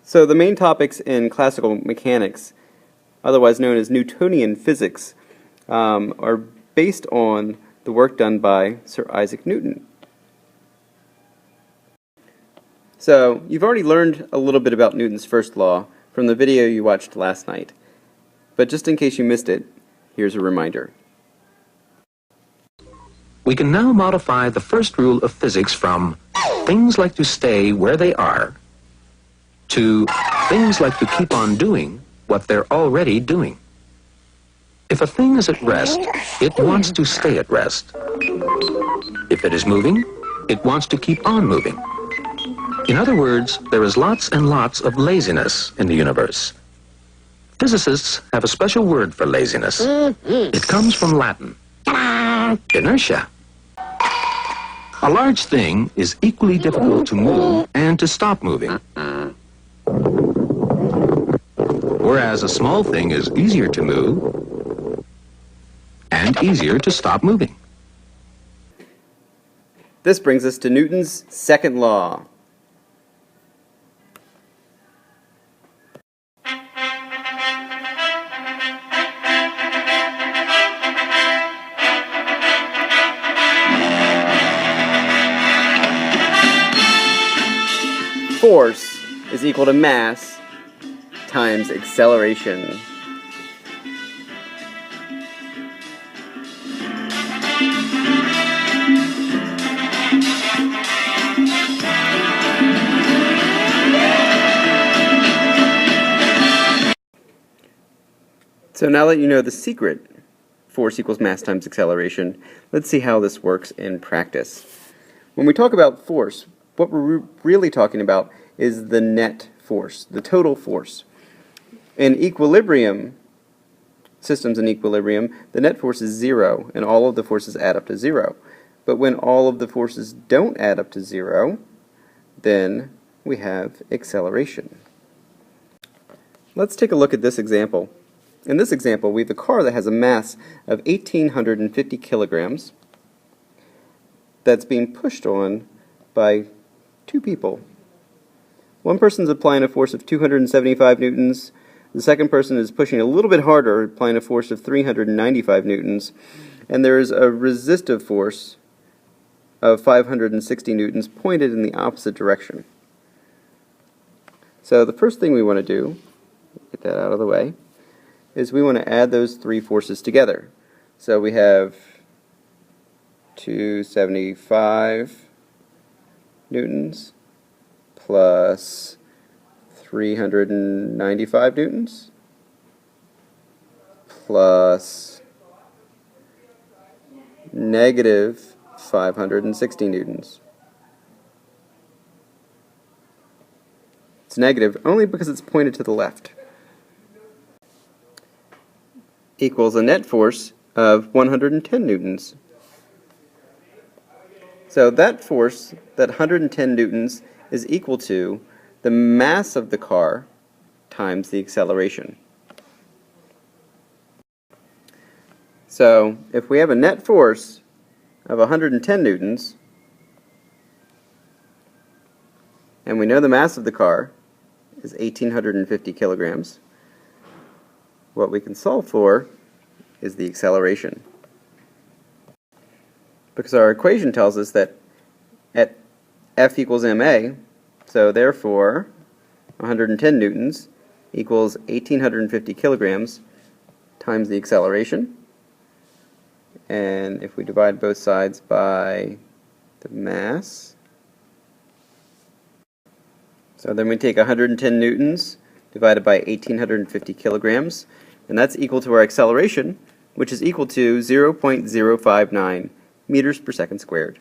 So the main topics in classical mechanics, otherwise known as Newtonian physics, are based on the work done by Sir Isaac Newton. So you've already learned a little bit about Newton's first law from the video you watched last night. But just in case you missed it, here's a reminder. We can now modify the first rule of physics from things like to stay where they are to things like to keep on doing what they're already doing. If a thing is at rest, it wants to stay at rest. If it is moving, it wants to keep on moving. In other words, there is lots and lots of laziness in the universe. Physicists have a special word for laziness. It comes from Latin, inertia. A large thing is equally difficult to move and to stop moving, whereas a small thing is easier to move and easier to stop moving. This brings us to Newton's second law. Force is equal to mass times acceleration. So now that you know the secret, force equals mass times acceleration, let's see how this works in practice. When we talk about force, what we're really talking about is the net force, the total force. In equilibrium, systems in equilibrium, the net force is zero, and all of the forces add up to zero. But when all of the forces don't add up to zero, then we have acceleration. Let's take a look at this example. In this example, we have a car that has a mass of 1,850 kilograms that's being pushed on by two people. One person's applying a force of 275 newtons. The second person is pushing a little bit harder, applying a force of 395 newtons. And there is a resistive force of 560 newtons pointed in the opposite direction. So the first thing we want to do, get that out of the way, is we want to add those three forces together. So we have 275 newtons plus 395 newtons plus negative 560 newtons. It's negative only because it's pointed to the left. Equals a net force of 110 newtons. So that force, that 110 newtons, is equal to the mass of the car times the acceleration. So if we have a net force of 110 newtons, and we know the mass of the car is 1,850 kilograms, what we can solve for is the acceleration. Because our equation tells us that at F equals ma, so therefore 110 newtons equals 1,850 kilograms times the acceleration. And if we divide both sides by the mass, so then we take 110 newtons divided by 1,850 kilograms, and that's equal to our acceleration, which is equal to 0.059 meters per second squared.